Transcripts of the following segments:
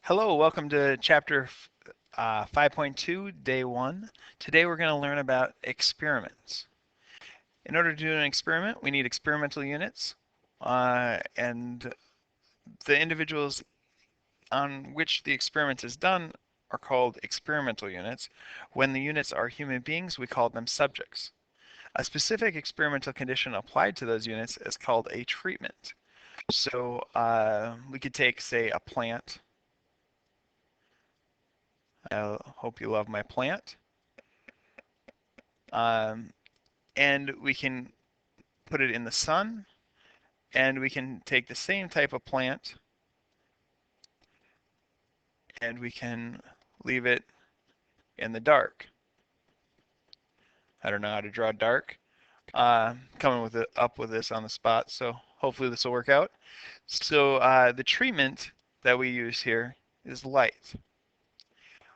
Hello, welcome to chapter 5.2, day 1. Today we're going to learn about experiments. In order to do an experiment, we need experimental units, and the individuals on which the experiment is done are called experimental units. When the units are human beings, we call them subjects. A specific experimental condition applied to those units is called a treatment. So we could take, say, a plant. I hope you love my plant. And we can put it in the sun, and we can take the same type of plant and we can leave it in the dark. I don't know how to draw dark. Coming up with this on the spot, so hopefully this will work out. So the treatment that we use here is light.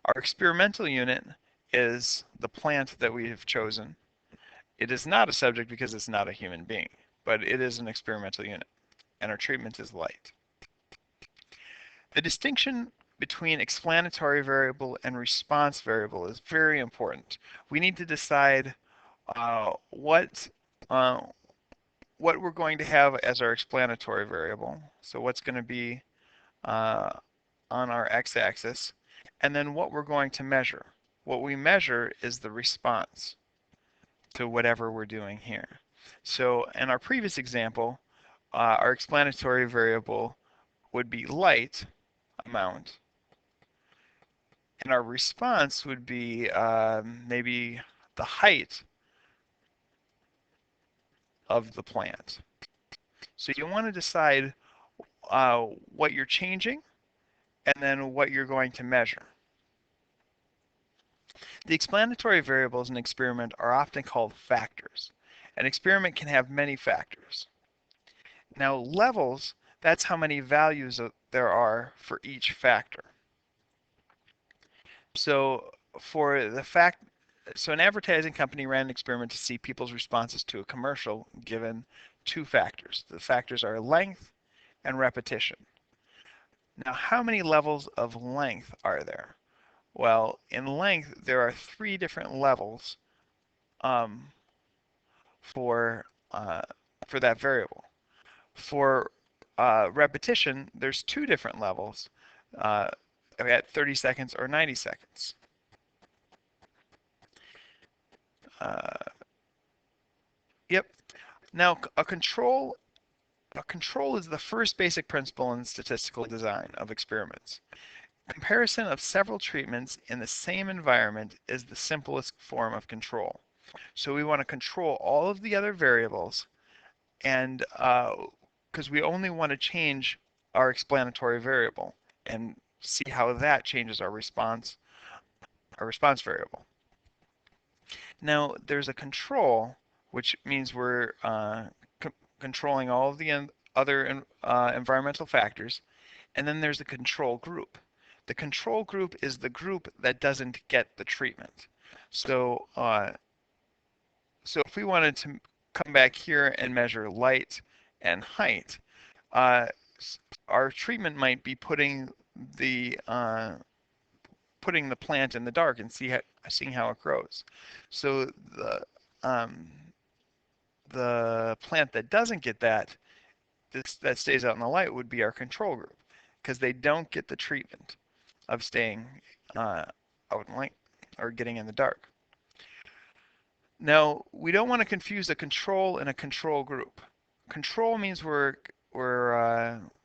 Our experimental unit is the plant that we have chosen. It is not a subject because it's not a human being, but it is an experimental unit, and our treatment is light. The distinction between explanatory variable and response variable is very important. We need to decide what we're going to have as our explanatory variable. So what's going to be on our x-axis, and then what we're going to measure. What we measure is the response to whatever we're doing here. So in our previous example, our explanatory variable would be light amount, and our response would be maybe the height of the plant. So you want to decide what you're changing and then what you're going to measure. The explanatory variables in an experiment are often called factors. An experiment can have many factors. Now levels, that's how many values there are for each factor. So for the fact, so an advertising company ran an experiment to see people's responses to a commercial given two factors. The factors are length and repetition. Now, how many levels of length are there? Well, in length, there are 3 different levels for that variable. For repetition, there's 2 different levels at 30 seconds or 90 seconds. Yep. Now, a control is the first basic principle in statistical design of experiments. Comparison of several treatments in the same environment is the simplest form of control. So we want to control all of the other variables, and because we only want to change our explanatory variable and see how that changes our response variable. Now there's a control, which means we're controlling all of the other environmental factors, and then there's a control group. The control group is the group that doesn't get the treatment. So if we wanted to come back here and measure light and height, our treatment might be putting the plant in the dark and seeing how it grows. So the plant that doesn't get that stays out in the light would be our control group, because they don't get the treatment of staying out in light or getting in the dark. Now, we don't want to confuse a control and a control group. Control means we're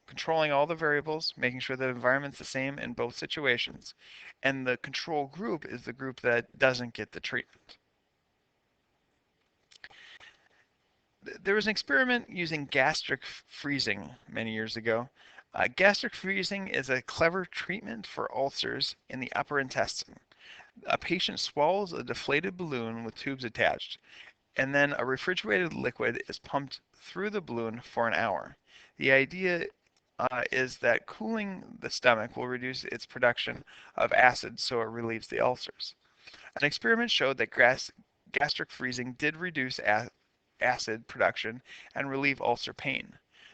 controlling all the variables, making sure the environment's the same in both situations. And the control group is the group that doesn't get the treatment. There was an experiment using gastric freezing many years ago. Gastric freezing is a clever treatment for ulcers in the upper intestine. A patient swallows a deflated balloon with tubes attached, and then a refrigerated liquid is pumped through the balloon for an hour. The idea is that cooling the stomach will reduce its production of acid, so it relieves the ulcers. An experiment showed that gastric freezing did reduce acid production and relieve ulcer pain.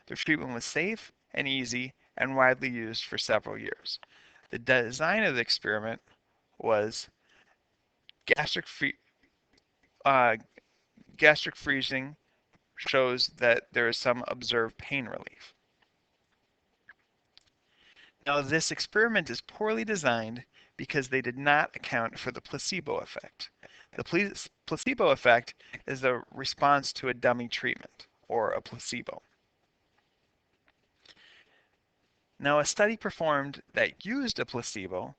The treatment was safe and easy and widely used for several years. The design of the experiment was gastric free, uh, gastric freezing shows that there is some observed pain relief. Now, this experiment is poorly designed because they did not account for the placebo effect. The placebo effect is the response to a dummy treatment, or a placebo. Now, a study performed that used a placebo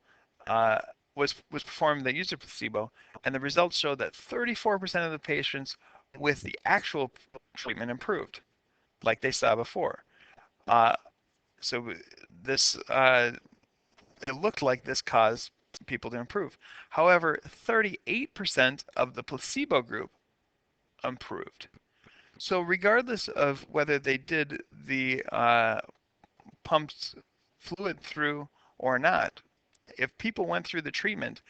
was performed that used a placebo, and the results showed that 34% of the patients with the actual treatment improved, like they saw before. So this it looked like this caused people to improve. However, 38% of the placebo group improved. So regardless of whether they did the pumped fluid through or not, if people went through the treatment,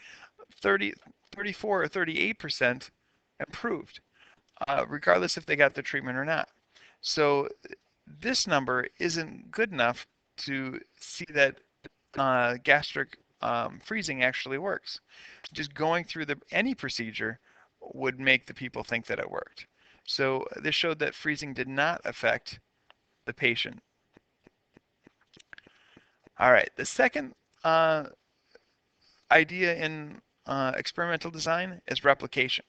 34 or 38% improved, regardless if they got the treatment or not. So this number isn't good enough to see that gastric freezing actually works. Just going through any procedure would make the people think that it worked. So this showed that freezing did not affect the patient. All right, the second idea in experimental design is replication.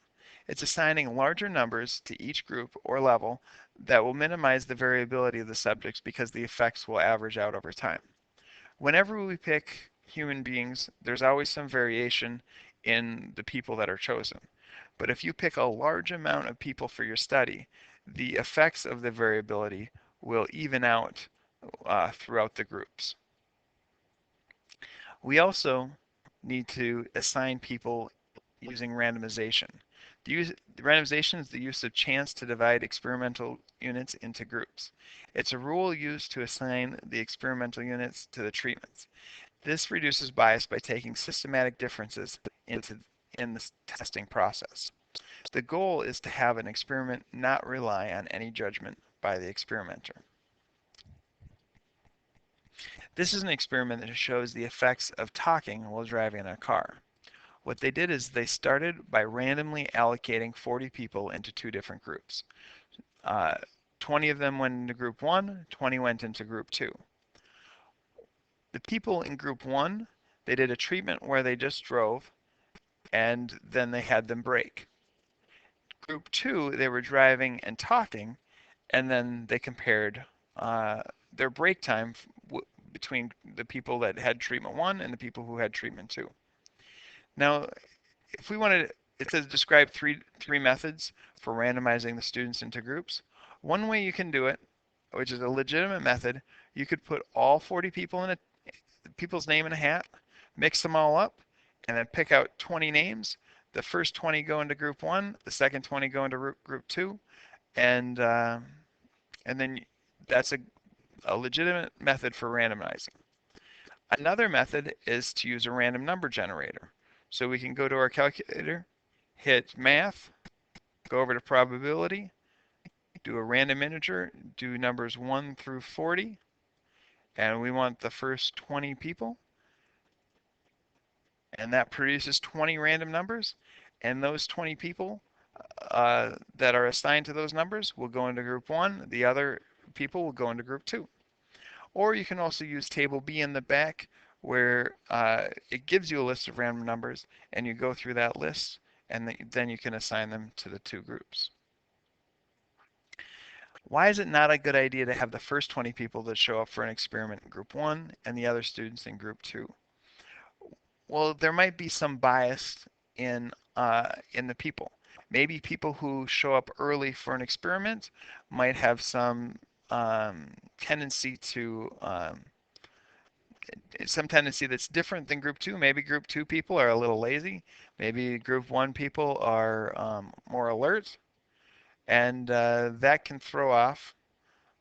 It's assigning larger numbers to each group or level that will minimize the variability of the subjects because the effects will average out over time. Whenever we pick human beings, there's always some variation in the people that are chosen. But if you pick a large amount of people for your study, the effects of the variability will even out throughout the groups. We also need to assign people using randomization. Randomization is the use of chance to divide experimental units into groups. It's a rule used to assign the experimental units to the treatments. This reduces bias by taking systematic differences in the testing process. The goal is to have an experiment not rely on any judgment by the experimenter. This is an experiment that shows the effects of talking while driving in a car. What they did is they started by randomly allocating 40 people into two different groups. 20 of them went into group 1, 20 went into group 2. The people in group 1, they did a treatment where they just drove, and then they had them brake. Group 2, they were driving and talking, and then they compared their brake time between the people that had treatment 1 and the people who had treatment 2. Now, if we wanted, it says describe three methods for randomizing the students into groups. One way you can do it, which is a legitimate method, you could put all 40 people in people's name in a hat, mix them all up, and then pick out 20 names. The first 20 go into group 1, the second 20 go into group 2, and then that's a legitimate method for randomizing. Another method is to use a random number generator. So we can go to our calculator, hit math, go over to probability, do a random integer, do numbers 1 through 40, and we want the first 20 people. And that produces 20 random numbers, and those 20 people that are assigned to those numbers will go into group 1, the other people will go into group 2. Or you can also use table B in the back, where it gives you a list of random numbers, and you go through that list, and then you can assign them to the two groups. Why is it not a good idea to have the first 20 people that show up for an experiment in group 1 and the other students in group 2? Well, there might be some bias in the people. Maybe people who show up early for an experiment might have some tendency that's different than group 2. Maybe group 2 people are a little lazy. Maybe group 1 people are more alert, and that can throw off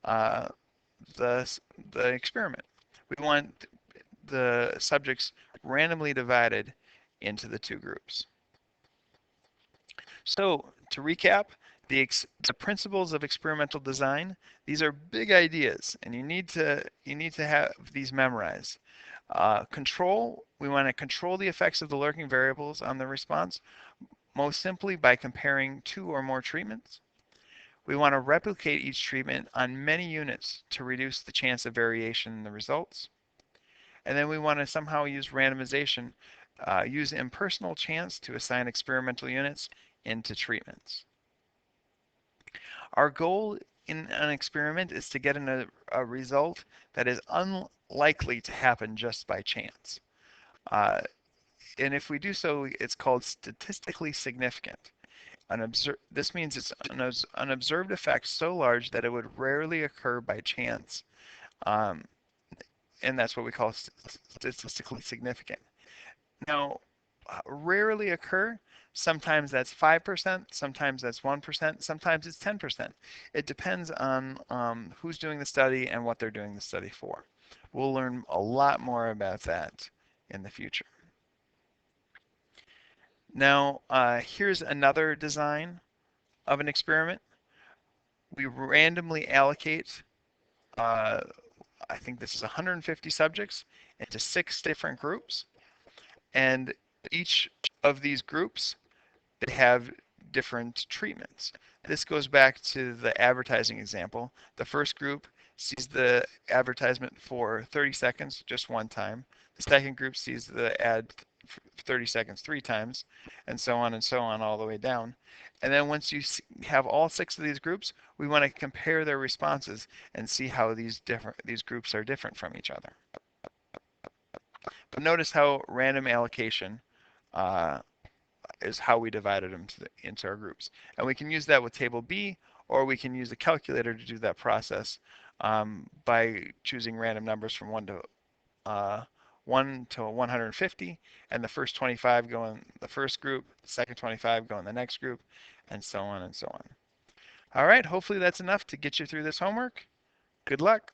the experiment. We want the subjects randomly divided into the two groups. So to recap, The principles of experimental design, these are big ideas, and you need to have these memorized. Control, we want to control the effects of the lurking variables on the response, most simply by comparing 2 or more treatments. We want to replicate each treatment on many units to reduce the chance of variation in the results. And then we want to somehow use randomization, use impersonal chance to assign experimental units into treatments. Our goal in an experiment is to get a result that is unlikely to happen just by chance. And if we do so, it's called statistically significant. This means it's an observed effect so large that it would rarely occur by chance. Um, and that's what we call statistically significant. Now, rarely occur, sometimes that's 5%, sometimes that's 1%, sometimes it's 10%. It depends on who's doing the study and what they're doing the study for. We'll learn a lot more about that in the future. Now, here's another design of an experiment. We randomly allocate, I think this is 150 subjects, into 6 different groups. And each of these groups, they have different treatments. This goes back to the advertising example. The first group sees the advertisement for 30 seconds just one time. The second group sees the ad for 30 seconds 3 times, and so on all the way down. And then once you have all 6 of these groups, we want to compare their responses and see how these groups are different from each other. But notice how random allocation is how we divided them into our groups. And we can use that with table B, or we can use a calculator to do that process by choosing random numbers from 1 to 150, and the first 25 go in the first group, the second 25 go in the next group, and so on and so on. All right, hopefully that's enough to get you through this homework. Good luck.